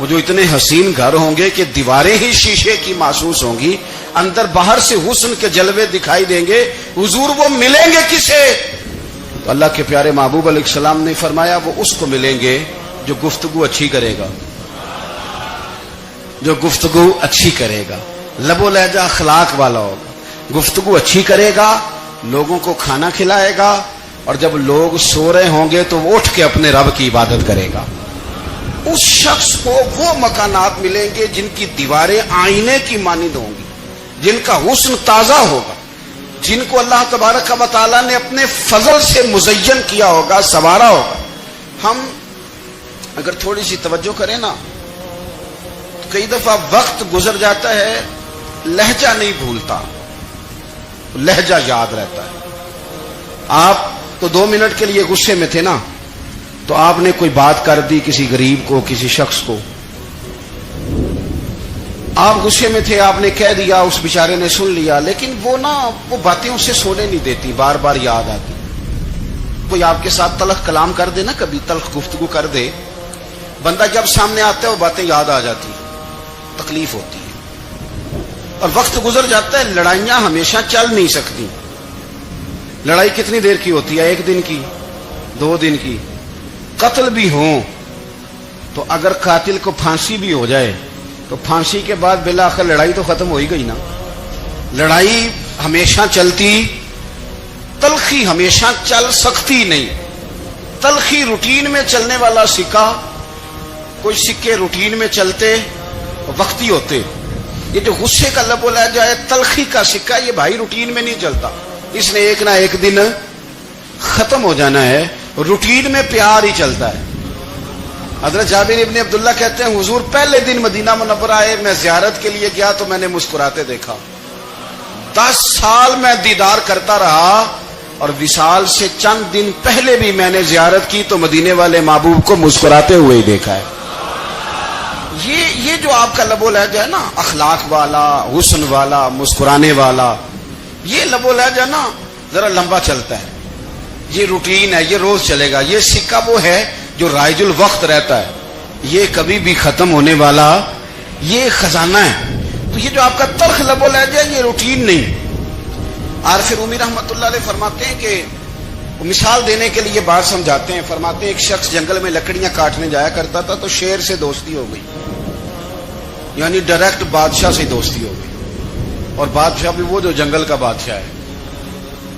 وہ جو اتنے حسین گھر ہوں گے کہ دیواریں ہی شیشے کی محسوس ہوں گی, اندر باہر سے حسن کے جلوے دکھائی دیں گے, حضور وہ ملیں گے کسے؟ تو اللہ کے پیارے محبوب علیہ السلام نے فرمایا وہ اس کو ملیں گے جو گفتگو اچھی کرے گا, جو گفتگو اچھی کرے گا, لب و لہجہ اخلاق والا ہوگا, گفتگو اچھی کرے گا, لوگوں کو کھانا کھلائے گا, اور جب لوگ سو رہے ہوں گے تو وہ اٹھ کے اپنے رب کی عبادت کرے گا. اس شخص کو وہ مکانات ملیں گے جن کی دیواریں آئینے کی مانند ہوں گی, جن کا حسن تازہ ہوگا, جن کو اللہ تبارک و تعالیٰ نے اپنے فضل سے مزین کیا ہوگا, سنوارا ہوگا. ہم اگر تھوڑی سی توجہ کریں نا تو کئی دفعہ وقت گزر جاتا ہے, لہجہ نہیں بھولتا, لہجہ یاد رہتا ہے. آپ تو 2 منٹ کے لیے غصے میں تھے نا, تو آپ نے کوئی بات کر دی کسی غریب کو, کسی شخص کو, آپ غصے میں تھے, آپ نے کہہ دیا, اس بیچارے نے سن لیا, لیکن وہ باتیں اسے سونے نہیں دیتی, بار بار یاد آتی. کوئی آپ کے ساتھ تلخ کلام کر دے نا, کبھی تلخ گفتگو کر دے, بندہ جب سامنے آتا ہے وہ باتیں یاد آ جاتی, تکلیف ہوتی ہے. اور وقت گزر جاتا ہے, لڑائیاں ہمیشہ چل نہیں سکتی. لڑائی کتنی دیر کی ہوتی ہے؟ 1 دن کی, 2 دن کی. قتل بھی ہوں تو اگر قاتل کو پھانسی بھی ہو جائے تو پھانسی کے بعد بالآخر لڑائی تو ختم ہو ہی گئی نا. لڑائی ہمیشہ چلتی, تلخی ہمیشہ چل سکتی نہیں. تلخی روٹین میں چلنے والا سکہ, کوئی سکے روٹین میں چلتے وقتی ہوتے. یہ جو غصے کا لب و لہجہ ہے, تلخی کا سکہ, یہ بھائی روٹین میں نہیں چلتا, اس نے ایک نہ ایک دن ختم ہو جانا ہے. روٹین میں پیار ہی چلتا ہے. حضرت جابر ابن عبداللہ کہتے ہیں حضور پہلے دن مدینہ منورہ آئے, میں زیارت کے لیے گیا تو میں نے مسکراتے دیکھا. 10 سال میں دیدار کرتا رہا, اور وصال سے چند دن پہلے بھی میں نے زیارت کی تو مدینے والے محبوب کو مسکراتے ہوئے ہی دیکھا ہے. یہ جو آپ کا لب و لہجہ ہے نا, اخلاق والا, حسن والا, مسکرانے والا, یہ لب و لہجہ نا ذرا لمبا چلتا ہے. یہ روٹین ہے, یہ روز چلے گا. یہ سکہ وہ ہے جو رائج الوقت رہتا ہے, یہ کبھی بھی ختم ہونے والا یہ خزانہ ہے. تو یہ جو آپ کا تلخ لب و لہجہ ہے, یہ روٹین نہیں. عارف رومی رحمۃ اللہ علیہ فرماتے ہیں کہ مثال دینے کے لیے بات سمجھاتے ہیں. فرماتے ہیں ایک شخص جنگل میں لکڑیاں کاٹنے جایا کرتا تھا تو شیر سے دوستی ہو گئی, یعنی ڈائریکٹ بادشاہ سے دوستی ہو گئی. اور بادشاہ بھی وہ جو جنگل کا بادشاہ ہے,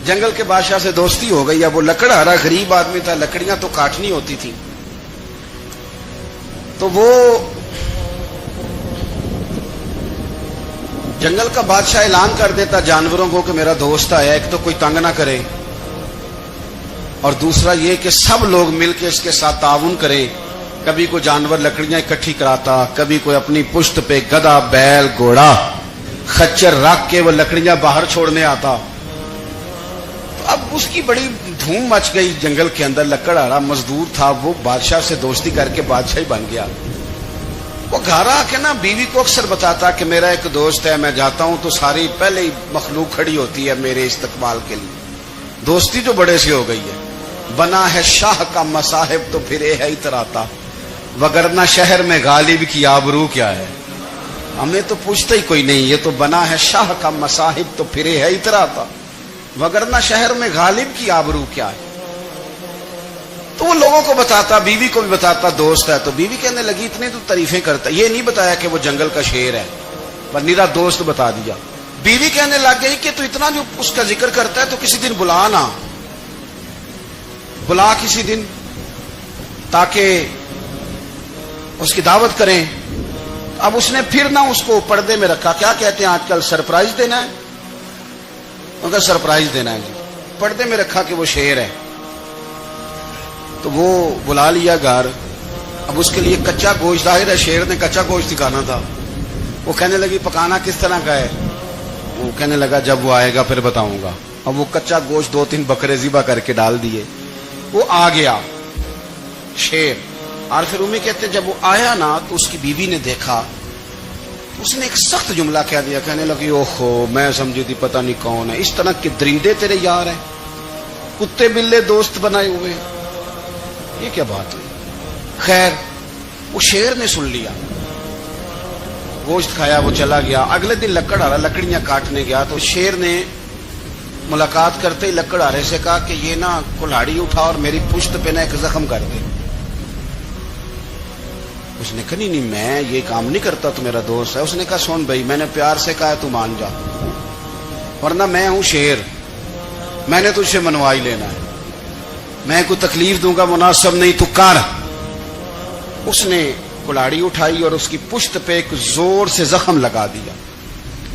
جنگل کے بادشاہ سے دوستی ہو گئی. اب وہ لکڑہارا غریب آدمی تھا, لکڑیاں تو کاٹنی ہوتی تھی. تو وہ جنگل کا بادشاہ اعلان کر دیتا جانوروں کو کہ میرا دوست آیا, ایک تو کوئی تنگ نہ کرے, اور دوسرا یہ کہ سب لوگ مل کے اس کے ساتھ تعاون کریں. کبھی کوئی جانور لکڑیاں اکٹھی کراتا, کبھی کوئی اپنی پشت پہ گدھا, بیل, گھوڑا, خچر رکھ کے وہ لکڑیاں باہر چھوڑنے آتا. تو اب اس کی بڑی دھوم مچ گئی جنگل کے اندر. لکڑہارا مزدور تھا, وہ بادشاہ سے دوستی کر کے بادشاہ ہی بن گیا. وہ گھر آ کے نا بیوی کو اکثر بتاتا کہ میرا ایک دوست ہے, میں جاتا ہوں تو ساری پہلے ہی مخلوق کھڑی ہوتی ہے میرے استقبال کے لیے. دوستی جو بڑے سے ہو گئی ہے. بنا ہے شاہ کا مصاحب تو پھرے ہے اتراتا, وگرنہ شہر میں غالب کی آبرو کیا ہے. ہمیں تو پوچھتا ہی کوئی نہیں, یہ تو بنا ہے شاہ کا مصاحب تو پھرے ہے اتراتا, وگرنہ شہر میں غالب کی آبرو کیا ہے. تو وہ لوگوں کو بتاتا, بیوی کو بھی بتاتا دوست ہے. تو بیوی کہنے لگی اتنی تو تعریفیں کرتا, یہ نہیں بتایا کہ وہ جنگل کا شیر ہے, پر نیرا دوست بتا دیا. بیوی کہنے لگ گئی کہ تو اتنا جو اس کا ذکر کرتا ہے تو کسی دن بلا نا, بلا کسی دن تاکہ اس کی دعوت کریں. اب اس نے پھر نہ اس کو پردے میں رکھا. کیا کہتے ہیں آج کل, سرپرائز دینا ہے. ان کا سرپرائز دینا ہے جی, پردے میں رکھا کہ وہ شیر ہے. تو وہ بلا لیا گھر. اب اس کے لیے کچا گوشت, ظاہر ہے شیر نے کچا گوشت دکھانا تھا. وہ کہنے لگی پکانا کس طرح کا ہے. وہ کہنے لگا جب وہ آئے گا پھر بتاؤں گا. اب وہ کچا گوشت 2-3 بکرے ذبح کر کے ڈال دیے. وہ آ گیا شیر. اور پھر رومی کہتے جب وہ آیا نا تو اس کی بیوی نے دیکھا, اس نے ایک سخت جملہ کہہ دیا. کہنے لگی اوہو, میں سمجھی تھی پتہ نہیں کون ہے, اس طرح کے درندے تیرے یار ہیں, کتے بلے دوست بنائے ہوئے, یہ کیا بات ہے. خیر وہ شیر نے سن لیا، گوشت کھایا، وہ چلا گیا۔ اگلے دن لکڑ آ رہا، لکڑیاں کاٹنے گیا تو شیر نے ملاقات کرتے ہی لکڑ آرے سے کہا کہ یہ نا کلہاڑی اٹھا اور میری پشت پہ نا ایک زخم کر دے۔ اس نے کہا نہیں میں یہ کام نہیں کرتا، تو میرا دوست ہے۔ اس نے کہا سن بھائی، میں نے پیار سے کہا ہے تو مان جا، ورنہ میں ہوں شیر، میں نے تجھ سے منوا ہی لینا ہے، میں کوئی تکلیف دوں گا مناسب نہیں، تو کر۔ اس نے کلاڑی اٹھائی اور اس کی پشت پہ ایک زور سے زخم لگا دیا،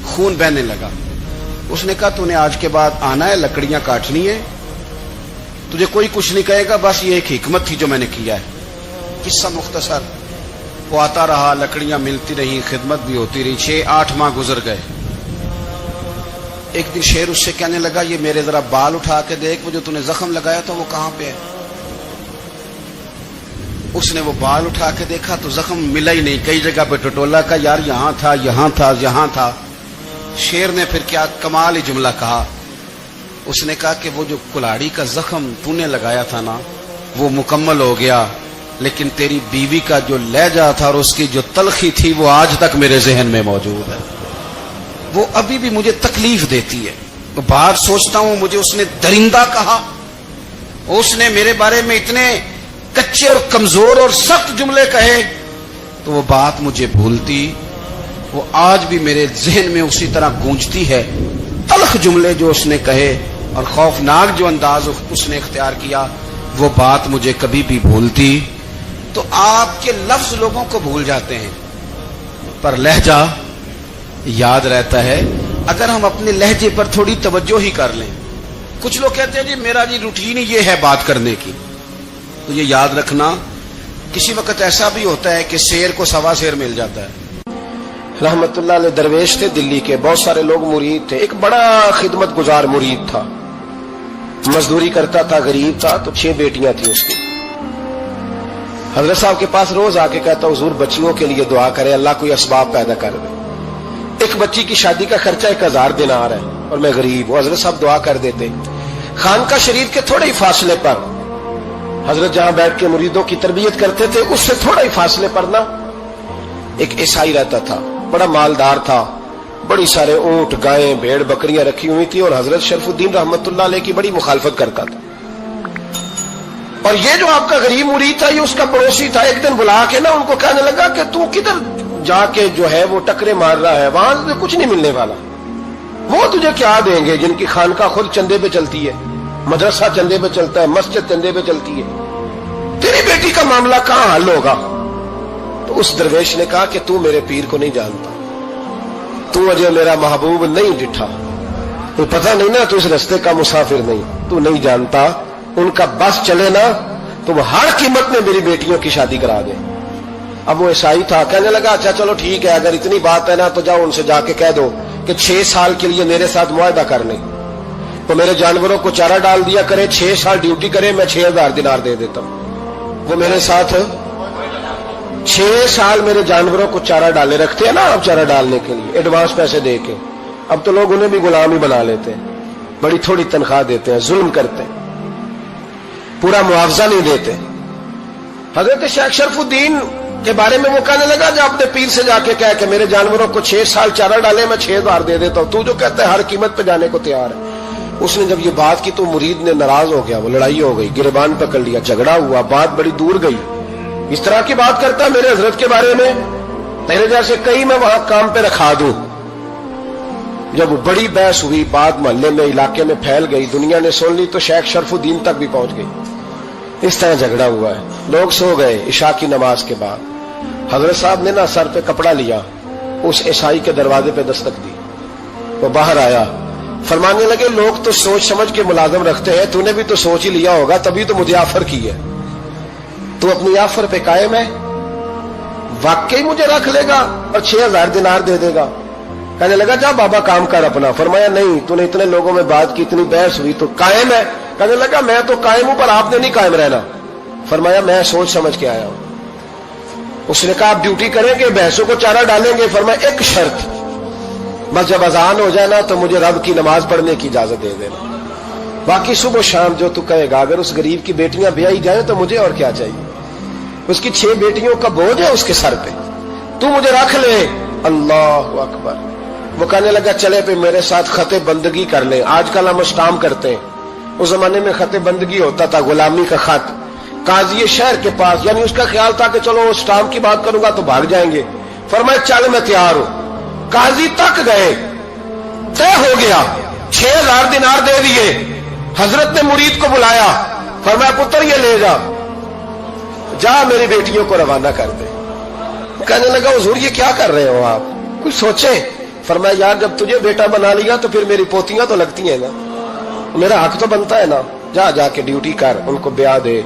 خون بہنے لگا۔ اس نے کہا تو نے آج کے بعد آنا ہے، لکڑیاں کاٹنی ہے، تجھے کوئی کچھ نہیں کہے گا، بس یہ ایک حکمت تھی جو میں نے کیا ہے۔ قصہ مختصر، وہ آتا رہا، لکڑیاں ملتی رہی، خدمت بھی ہوتی رہی، 6-8 ماہ گزر گئے۔ ایک دن شیر اس سے کہنے لگا یہ میرے ذرا بال اٹھا کے دیکھ، وہ جو تو نے زخم لگایا تھا وہ کہاں پہ ہے؟ اس نے وہ بال اٹھا کے دیکھا تو زخم ملا ہی نہیں، کئی جگہ پہ ٹٹولا کا، یار یہاں تھا یہاں تھا یہاں تھا۔ شیر نے پھر کیا کمال ہی جملہ کہا، اس نے کہا کہ وہ جو کلاڑی کا زخم تو نے لگایا تھا نا وہ مکمل ہو گیا، لیکن تیری بیوی کا جو لہجہ تھا اور اس کی جو تلخی تھی وہ آج تک میرے ذہن میں موجود ہے، وہ ابھی بھی مجھے تکلیف دیتی ہے۔ بات سوچتا ہوں مجھے اس نے درندہ کہا، اس نے میرے بارے میں اتنے کچے اور کمزور اور سخت جملے کہے، تو وہ بات مجھے بھولتی، وہ آج بھی میرے ذہن میں اسی طرح گونجتی ہے۔ تلخ جملے جو اس نے کہے اور خوفناک جو انداز اس نے اختیار کیا، وہ بات مجھے کبھی بھی بھولتی۔ تو آپ کے لفظ لوگوں کو بھول جاتے ہیں پر لہجہ یاد رہتا ہے، اگر ہم اپنے لہجے پر تھوڑی توجہ ہی کر لیں۔ کچھ لوگ کہتے ہیں جی میرا جی روٹین ہی یہ ہے بات کرنے کی، تو یہ یاد رکھنا کسی وقت ایسا بھی ہوتا ہے کہ شیر کو سوا شیر مل جاتا ہے۔ رحمت اللہ علیہ درویش تھے دلی کے، بہت سارے لوگ مرید تھے، ایک بڑا خدمت گزار مرید تھا، مزدوری کرتا تھا، غریب تھا، تو 6 بیٹیاں تھیں اس کی۔ حضرت صاحب کے پاس روز آ کے کہتا حضور بچیوں کے لیے دعا کرے، اللہ کوئی اسباب پیدا کر دے، ایک بچی کی شادی کا خرچہ 1000 دینار ہے اور میں غریب ہوں۔ حضرت صاحب دعا کر دیتے۔ خانقاہ شریف کے تھوڑے ہی فاصلے پر حضرت جہاں بیٹھ کے مریدوں کی تربیت کرتے تھے، اس سے تھوڑا ہی فاصلے پر نا ایک عیسائی رہتا تھا، بڑا مالدار تھا، بڑی سارے اونٹ گائیں بھیڑ بکریاں رکھی ہوئی تھی، اور حضرت شرف الدین رحمت اللہ علیہ کی بڑی مخالفت کرتا تھا۔ اور یہ جو آپ کا غریب مرید تھا یہ اس کا پڑوسی تھا، ایک دن بلا کے نا ان کو کہنے لگا کہ تو کدھر جا کے جو ہے وہ ٹکرے مار رہا ہے، وہاں سے کچھ نہیں ملنے والا، وہ تجھے کیا دیں گے جن کی خانقاہ خود چندے پہ چلتی ہے، مدرسہ چندے پہ چلتا ہے، مسجد چندے پہ چلتی ہے، تیری بیٹی کا معاملہ کہاں حل ہوگا؟ تو اس درویش نے کہا کہ تو میرے پیر کو نہیں جانتا، تو مجھے میرا محبوب نہیں ڈٹھا، تو پتہ نہیں نا، تو اس رستے کا مسافر نہیں، تو نہیں جانتا، ان کا بس چلے نا تو وہ ہر قیمت میں میری بیٹیوں کی شادی کرا دے۔ اب وہ عیسائی تھا، کہنے لگا اچھا چلو ٹھیک ہے، اگر اتنی بات ہے نا تو جاؤ ان سے جا کے کہہ دو کہ 6 سال کے لیے میرے ساتھ معاہدہ کر لیں، تو میرے جانوروں کو چارہ ڈال دیا کرے، 6 سال ڈیوٹی کرے، میں 6000 دینار دے دیتا ہوں۔ وہ میرے ساتھ 6 سال میرے جانوروں کو چارہ ڈالے رکھتے ہیں نا آپ، چارہ ڈالنے کے لیے ایڈوانس پیسے دے کے، اب تو لوگ انہیں بھی غلام ہی بنا لیتے ہیں، بڑی تھوڑی تنخواہ دیتے ہیں، ظلم کرتے ہیں، پورا معاوضہ نہیں دیتے۔ حضرت شیخ شرف الدین کے بارے میں وہ کہنے لگا جب اپنے پیر سے جا کے کہہ کہ میرے جانوروں کو 6 سال چارہ ڈالے، میں 6000 دے دیتا ہوں، تو جو کہتا ہے ہر قیمت پہ جانے کو تیار ہے۔ اس نے جب یہ بات کی تو مرید نے ناراض ہو گیا، وہ لڑائی ہو گئی، گریبان پکڑ لیا، جھگڑا ہوا، بات بڑی دور گئی، اس طرح کی بات کرتا ہے میرے حضرت کے بارے میں، تیرے جیسے کئی میں وہاں کام پہ رکھا دوں۔ جب بڑی بحث ہوئی، بات محلے میں علاقے میں پھیل گئی، دنیا نے سن لی، تو شیخ شرف الدین تک بھی پہنچ گئی۔ اس طرح جھگڑا ہوا ہے، لوگ سو گئے عشاء کی نماز کے بعد۔ حضرت صاحب نے نا سر پہ کپڑا لیا، اس عیسائی کے دروازے پہ دستک دی، وہ باہر آیا، فرمانے لگے لوگ تو سوچ سمجھ کے ملازم رکھتے ہیں، تو نے بھی تو سوچ ہی لیا ہوگا، تبھی تو مجھے آفر کی ہے، تو اپنی آفر پہ قائم ہے، واقعی مجھے رکھ لے گا اور 6000 دینار دے دے گا؟ کہنے لگا جا بابا کام کر اپنا۔ فرمایا نہیں، تو نے اتنے لوگوں میں بات کی، اتنی بحث ہوئی، تو قائم ہے؟ کہنے لگا میں تو قائم ہوں پر آپ نے نہیں قائم رہنا۔ فرمایا میں سوچ سمجھ کے آیا ہوں۔ اس نے کہا آپ ڈیوٹی کریں گے، بحثوں کو چارہ ڈالیں گے؟ فرمایا ایک شرط، بس جب اذان ہو جائے نا تو مجھے رب کی نماز پڑھنے کی اجازت دے دینا، باقی صبح و شام جو تو کہے گا، اگر اس غریب کی بیٹیاں بیائی جائیں تو مجھے اور کیا چاہیے۔ اس کی 6 بیٹیوں کا بوجھ ہے اس کے سر پہ, تو مجھے رکھ لے. اللہ اکبر. وہ کہنے لگا چلے پہ میرے ساتھ خط بندگی کر لیں. آج کل ہم اسٹامپ کرتے ہیں, اس زمانے میں خط بندگی ہوتا تھا, غلامی کا خط. قاضی شہر کے پاس, یعنی اس کا خیال تھا کہ چلو اسٹامپ کی بات کروں گا تو بھاگ جائیں گے. فرمایا چل میں تیار ہوں. قاضی تک گئے, طے ہو گیا, 6000 دینار دے دیے. حضرت نے مرید کو بلایا, فرمایا پتر یہ لے جا, جا میری بیٹیوں کو روانہ کر دے. کہنے لگا حضور یہ کیا کر رہے ہو آپ, کچھ سوچیں. فرمایا یار جب تجھے بیٹا بنا لیا تو پھر میری پوتیاں تو لگتی ہیں نا, میرا حق تو بنتا ہے نا, جا کے ڈیوٹی کر, ان کو بیاہ دے.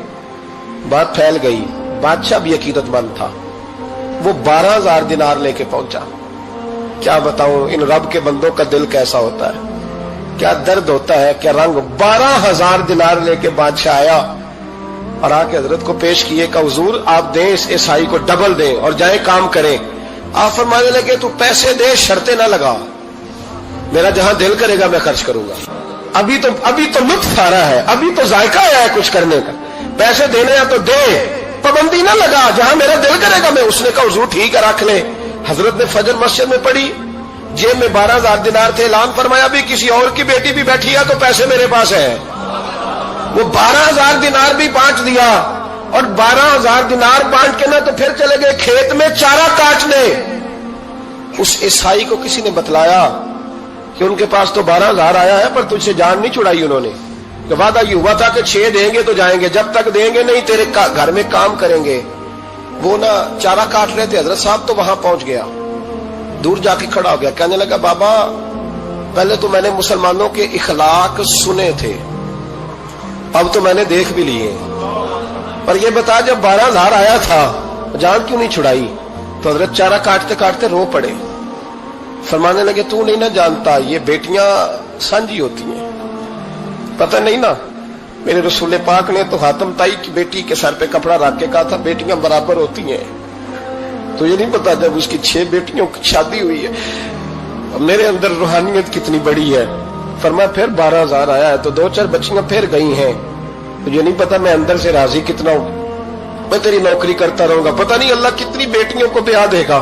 بات پھیل گئی. بادشاہ بھی عقیدت مند تھا, وہ 12000 دینار لے کے پہنچا. کیا بتاؤں ان رب کے بندوں کا دل کیسا ہوتا ہے, کیا درد ہوتا ہے, کیا رنگ. 12000 دینار لے کے بادشاہ آیا اور آ کے حضرت کو پیش کیے کہ حضور آپ دیں اس عیسائی کو ڈبل دیں اور جائیں کام کریں. آپ فرمانے لگے تو پیسے دے, شرطیں نہ لگا, میرا جہاں دل کرے گا میں خرچ کروں گا. ابھی تو لطف آ رہا ہے, ابھی تو ذائقہ آیا ہے کچھ کرنے کا. پیسے دینے ہیں تو دے, پابندی نہ لگا, جہاں میرا دل کرے گا میں. اس نے کہا حضور ٹھیک ہے رکھ لے. حضرت نے فجر مسجد میں پڑھی, جیب میں 12000 دینار تھے. اعلان فرمایا بھی کسی اور کی بیٹی بھی بیٹھی ہے تو پیسے میرے پاس ہے. وہ 12000 دینار بھی بانٹ دیا, اور 12000 دینار بانٹ کے نہ تو پھر چلے گئے کھیت میں چارہ کاٹنے. اس عیسائی کو کسی نے بتلایا کہ ان کے پاس تو 12000 آیا ہے پر تجھ سے جان نہیں چھڑائی انہوں نے. کہ وعدہ یہ ہوا تھا کہ 6 دیں گے تو جائیں گے, جب تک دیں گے نہیں تیرے گھر میں کام کریں گے. وہ نا چارہ کاٹ رہے تھے, حضرت صاحب تو وہاں پہنچ گیا, دور جا کے کھڑا ہو گیا. کہنے لگا بابا پہلے تو میں نے مسلمانوں کے اخلاق سنے تھے, اب تو میں نے دیکھ بھی لیے, پر یہ بتا جب 12000 آیا تھا جان کیوں نہیں چھڑائی. تو حضرت چارہ کاٹتے کاٹتے رو پڑے. فرمانے لگے تو نہیں نہ جانتا یہ بیٹیاں سانجی ہوتی ہیں, پتہ نہیں نا. میرے رسول پاک نے تو حاتم تائی کی بیٹی کے سر پہ کپڑا رکھ کے کہا تھا بیٹیاں برابر ہوتی ہیں. تو یہ نہیں پتا جب اس کی 6 بیٹیوں کی شادی ہوئی ہے میرے اندر روحانیت کتنی بڑی ہے. فرمایا پھر 12000 آیا ہے تو 2-4 بچیاں پھر گئی ہیں. تو یہ نہیں پتا میں اندر سے راضی کتنا ہوں, میں تیری نوکری کرتا رہوں گا, پتہ نہیں اللہ کتنی بیٹیوں کو بیاہ دے گا.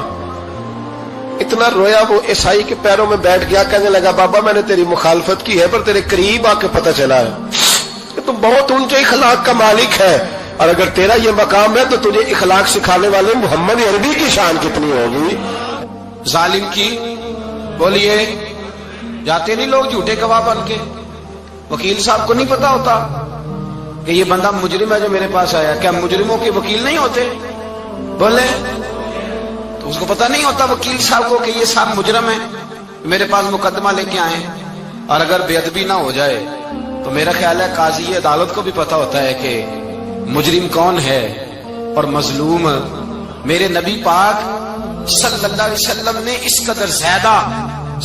اتنا رویا وہ عیسائی کے پیروں میں بیٹھ گیا. کہنے لگا بابا میں نے تیری مخالفت کی ہے پر تیرے قریب آ کے پتہ چلا ہے کہ تو بہت اونچے اخلاق کا مالک ہے, اور اگر تیرا یہ مقام ہے تو تجھے اخلاق سکھانے والے محمد عربی کی شان کتنی ہوگی. ظالم کی بولیے جاتے نہیں لوگ جھوٹے گواہ بن کے. وکیل صاحب کو نہیں پتا ہوتا کہ یہ بندہ مجرم ہے جو میرے پاس آیا. کیا مجرموں کے وکیل نہیں ہوتے؟ بولے تو اس کو پتا نہیں ہوتا وکیل صاحب کو کہ یہ صاحب مجرم ہے, میرے پاس مقدمہ لے کے آئے ہیں. اور اگر بے ادبی نہ ہو جائے تو میرا خیال ہے قاضی عدالت کو بھی پتا ہوتا ہے کہ مجرم کون ہے اور مظلوم. میرے نبی پاک صلی اللہ علیہ وسلم نے اس قدر زیادہ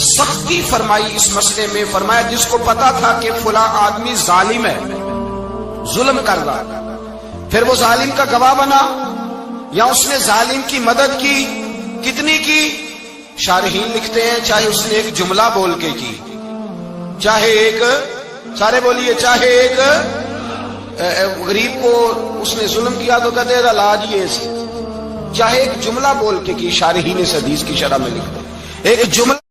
سختی فرمائی اس مسئلے میں. فرمایا جس کو پتا تھا کہ فلاں آدمی ظالم ہے, ظلم کر رہا, پھر وہ ظالم کا گواہ بنا یا اس نے ظالم کی مدد کی, کتنی کی؟ شارحین لکھتے ہیں چاہے اس نے ایک جملہ بول کے کی, چاہے ایک, سارے بولیے, چاہے ایک غریب کو اس نے ظلم کیا تو کہتے ہیں علاج یہ سی, چاہے ایک جملہ بول کے کی. شارحین اس حدیث کی شرح میں لکھتے ہیں ایک جملہ